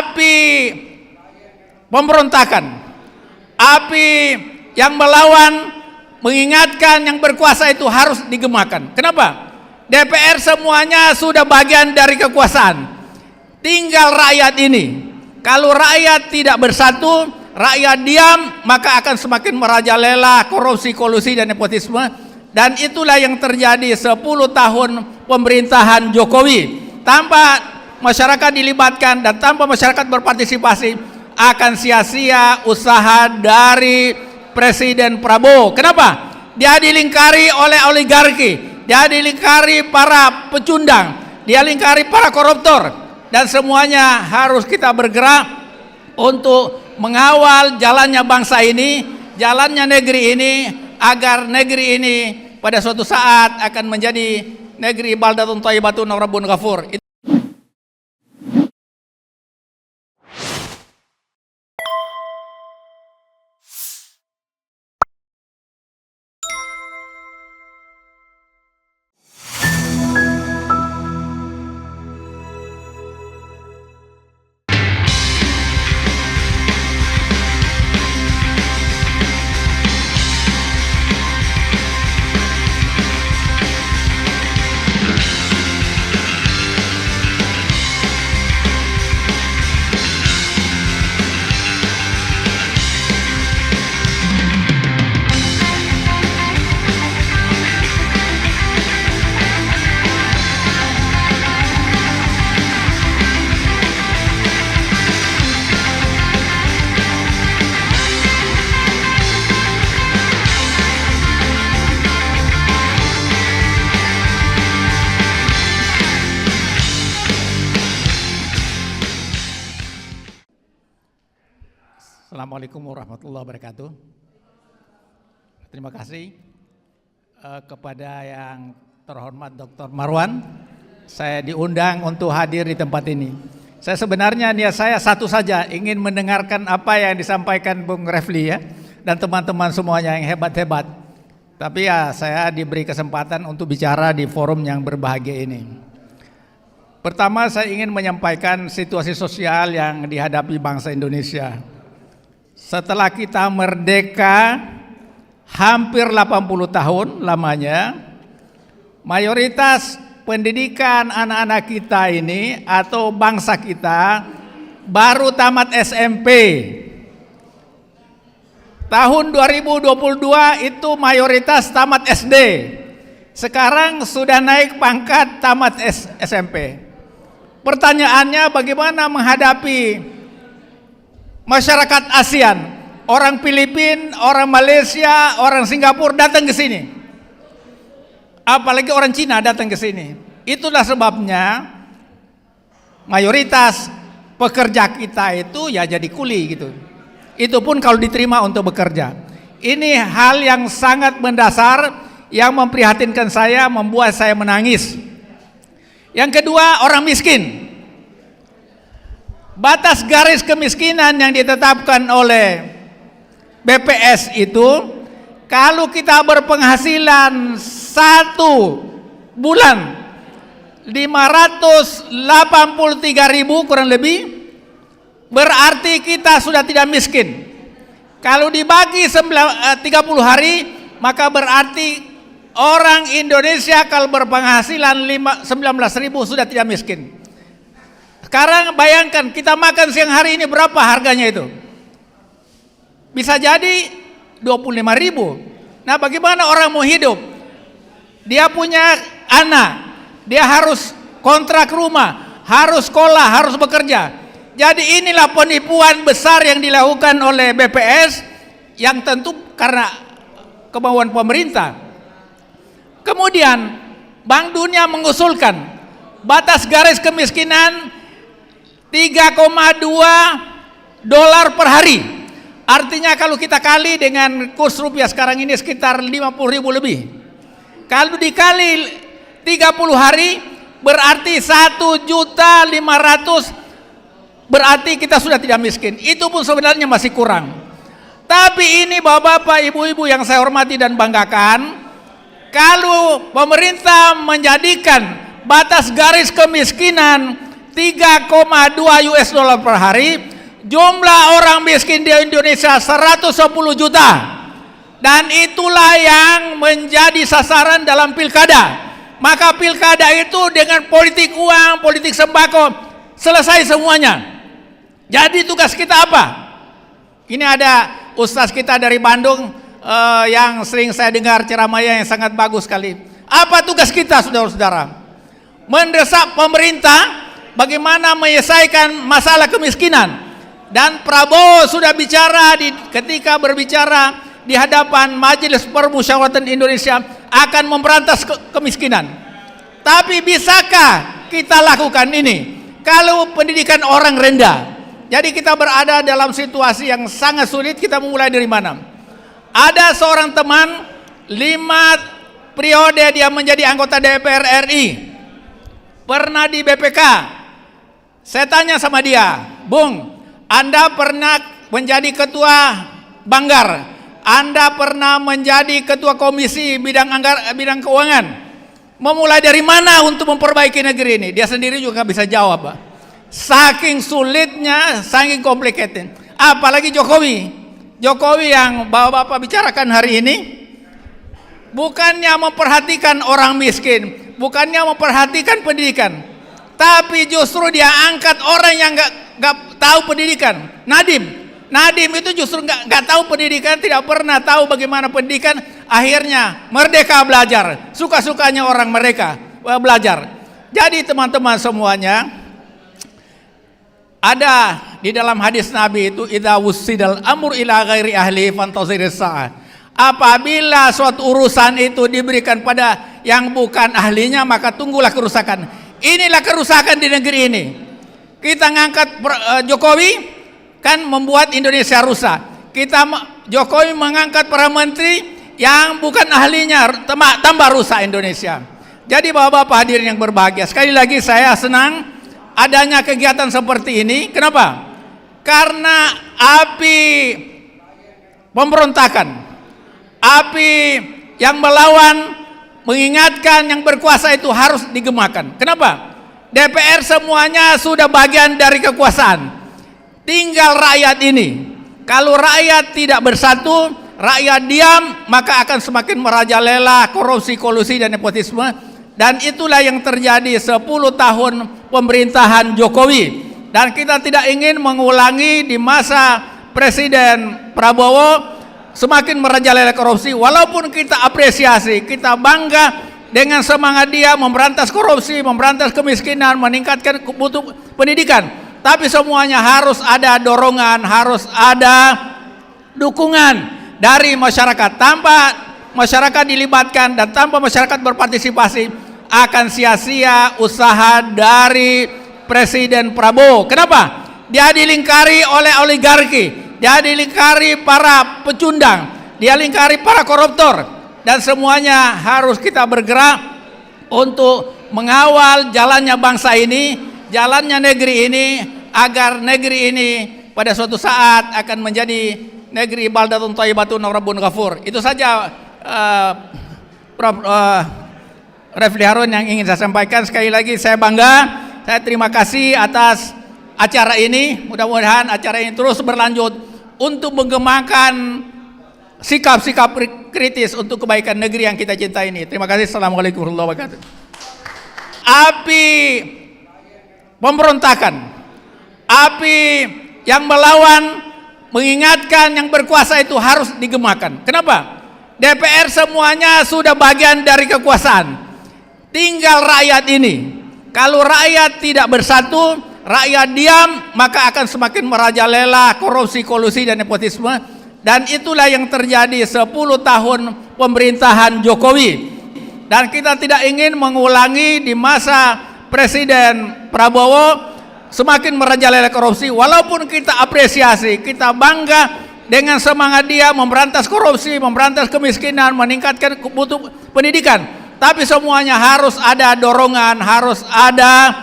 api pemberontakan, api yang melawan, mengingatkan yang berkuasa itu harus digemakan. Kenapa? DPR semuanya sudah bagian dari kekuasaan, tinggal rakyat ini. Kalau rakyat tidak bersatu, rakyat diam, maka akan semakin merajalela korupsi, kolusi, dan nepotisme. Dan itulah yang terjadi 10 tahun pemerintahan Jokowi. Tanpa masyarakat dilibatkan dan tanpa masyarakat berpartisipasi, akan sia-sia usaha dari Presiden Prabowo. Kenapa? Dia dilingkari oleh oligarki, dia dilingkari para pecundang, dia dilingkari para koruptor, dan semuanya harus kita bergerak untuk mengawal jalannya bangsa ini, jalannya negeri ini, agar negeri ini pada suatu saat akan menjadi negeri baldatun thayyibatun wa rabbun ghafur. Assalamualaikum warahmatullahi wabarakatuh. Terima kasih kepada yang terhormat Dr. Marwan. Saya diundang untuk hadir di tempat ini. Saya sebenarnya niat saya satu saja, ingin mendengarkan apa yang disampaikan Bung Refli ya, dan teman-teman semuanya yang hebat-hebat. Tapi ya saya diberi kesempatan untuk bicara di forum yang berbahagia ini. Pertama, saya ingin menyampaikan situasi sosial yang dihadapi bangsa Indonesia. Setelah kita merdeka hampir 80 tahun lamanya, mayoritas pendidikan anak-anak kita ini atau bangsa kita baru tamat SMP. Tahun 2022 itu mayoritas tamat SD. Sekarang sudah naik pangkat tamat SMP. Pertanyaannya, bagaimana menghadapi masyarakat ASEAN, orang Filipina, orang Malaysia, orang Singapura datang ke sini. Apalagi orang Cina datang ke sini. Itulah sebabnya mayoritas pekerja kita itu ya jadi kuli gitu. Itu pun kalau diterima untuk bekerja. Ini hal yang sangat mendasar yang memprihatinkan saya, membuat saya menangis. Yang kedua, orang miskin. Batas garis kemiskinan yang ditetapkan oleh BPS itu, kalau kita berpenghasilan 1 bulan 583.000 kurang lebih, berarti kita sudah tidak miskin. Kalau dibagi 30 hari, maka berarti orang Indonesia kalau berpenghasilan 19.000 sudah tidak miskin. Sekarang bayangkan kita makan siang hari ini berapa harganya itu? Bisa jadi 25.000. Nah, bagaimana orang mau hidup? Dia punya anak, dia harus kontrak rumah, harus sekolah, harus bekerja. Jadi inilah penipuan besar yang dilakukan oleh BPS, yang tentu karena kemauan pemerintah. Kemudian Bank Dunia mengusulkan batas garis kemiskinan $3,2 per hari. Artinya kalau kita kali dengan kurs rupiah sekarang ini sekitar 50.000 lebih. Kalau dikali 30 hari berarti 1.500.000, berarti kita sudah tidak miskin. Itu pun sebenarnya masih kurang. Tapi ini bapak-bapak, ibu-ibu yang saya hormati dan banggakan, kalau pemerintah menjadikan batas garis kemiskinan 3,2 US dollar per hari. Jumlah orang miskin di Indonesia 110 juta. Dan itulah yang menjadi sasaran dalam pilkada. Maka pilkada itu dengan politik uang, politik sembako, selesai semuanya. Jadi tugas kita apa? Ini ada ustaz kita dari Bandung yang sering saya dengar ceramahnya yang sangat bagus sekali. Apa tugas kita, saudara-saudara? Mendesak pemerintah bagaimana menyelesaikan masalah kemiskinan. Dan Prabowo sudah bicara ketika berbicara di hadapan Majelis Permusyawaratan Indonesia akan memberantas kemiskinan. Tapi bisakah kita lakukan ini kalau pendidikan orang rendah? Jadi kita berada dalam situasi yang sangat sulit. Kita memulai dari mana? Ada seorang teman 5 periode dia menjadi anggota DPR RI, pernah di BPK. Saya tanya sama dia, Bung, Anda pernah menjadi ketua Banggar, Anda pernah menjadi ketua komisi bidang keuangan. Memulai dari mana untuk memperbaiki negeri ini? Dia sendiri juga bisa jawab, Pak. Saking sulitnya, saking complicated. Apalagi Jokowi yang bapak-bapak bicarakan hari ini, bukannya memperhatikan orang miskin, bukannya memperhatikan pendidikan, tapi justru dia angkat orang yang nggak tahu pendidikan. Nadiem itu justru nggak tahu pendidikan, tidak pernah tahu bagaimana pendidikan. Akhirnya Merdeka Belajar, suka-sukanya orang mereka belajar. Jadi teman-teman semuanya, ada di dalam hadis Nabi itu, idza wussidal amru ila ghairi ahli fantaziris sa'ah. Apabila suatu urusan itu diberikan pada yang bukan ahlinya, maka tunggulah kerusakan. Inilah kerusakan di negeri ini. Kita ngangkat Jokowi kan membuat Indonesia rusak. Jokowi mengangkat para menteri yang bukan ahlinya, tambah rusak Indonesia. Jadi bapak-bapak hadirin yang berbahagia, sekali lagi saya senang adanya kegiatan seperti ini. Kenapa? Karena api pemberontakan, api yang melawan, mengingatkan yang berkuasa itu harus digemakan. Kenapa? DPR semuanya sudah bagian dari kekuasaan. Tinggal rakyat ini. Kalau rakyat tidak bersatu, rakyat diam, maka akan semakin merajalela korupsi, kolusi, dan nepotisme. Dan itulah yang terjadi 10 tahun pemerintahan Jokowi. Dan kita tidak ingin mengulangi di masa Presiden Prabowo semakin merajalela korupsi. Walaupun kita apresiasi, kita bangga dengan semangat dia memberantas korupsi, memberantas kemiskinan, meningkatkan mutu pendidikan. Tapi semuanya harus ada dorongan, harus ada dukungan dari masyarakat. Tanpa masyarakat dilibatkan dan tanpa masyarakat berpartisipasi, akan sia-sia usaha dari Presiden Prabowo. Kenapa? Dia dilingkari oleh oligarki, dia dilingkari para pecundang, dia dilingkari para koruptor, dan semuanya harus kita bergerak untuk mengawal jalannya bangsa ini, jalannya negeri ini, agar negeri ini pada suatu saat akan menjadi negeri baldatun thayyibatun wa rabbun ghafur. Itu saja Prof. Refli Harun yang ingin saya sampaikan. Sekali lagi saya bangga, saya terima kasih atas acara ini. Mudah-mudahan acara ini terus berlanjut untuk mengembangkan sikap-sikap kritis untuk kebaikan negeri yang kita cintai ini. Terima kasih. Assalamualaikum warahmatullahi wabarakatuh. Api pemberontakan, api yang melawan, mengingatkan yang berkuasa itu harus digemakan. Kenapa? DPR semuanya sudah bagian dari kekuasaan. Tinggal rakyat ini. Kalau rakyat tidak bersatu, rakyat diam, maka akan semakin merajalela korupsi, kolusi, dan nepotisme. Dan itulah yang terjadi 10 tahun pemerintahan Jokowi. Dan kita tidak ingin mengulangi di masa Presiden Prabowo semakin merajalela korupsi. Walaupun kita apresiasi, kita bangga dengan semangat dia memberantas korupsi, memberantas kemiskinan, meningkatkan mutu pendidikan. Tapi semuanya harus ada dorongan, harus ada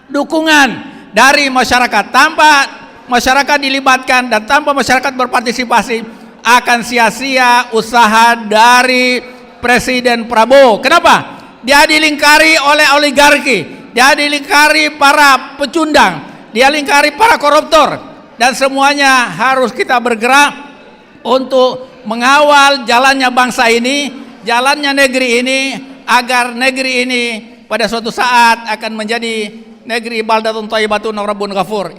dukungan dari masyarakat. Tanpa masyarakat dilibatkan dan tanpa masyarakat berpartisipasi, akan sia-sia usaha dari Presiden Prabowo. Kenapa? Dia dilingkari oleh oligarki, dia dilingkari para pecundang, dia lingkari para koruptor, dan semuanya harus kita bergerak untuk mengawal jalannya bangsa ini, jalannya negeri ini, agar negeri ini pada suatu saat akan menjadi negeri baldatun thayyibatun wa rabbun ghafur.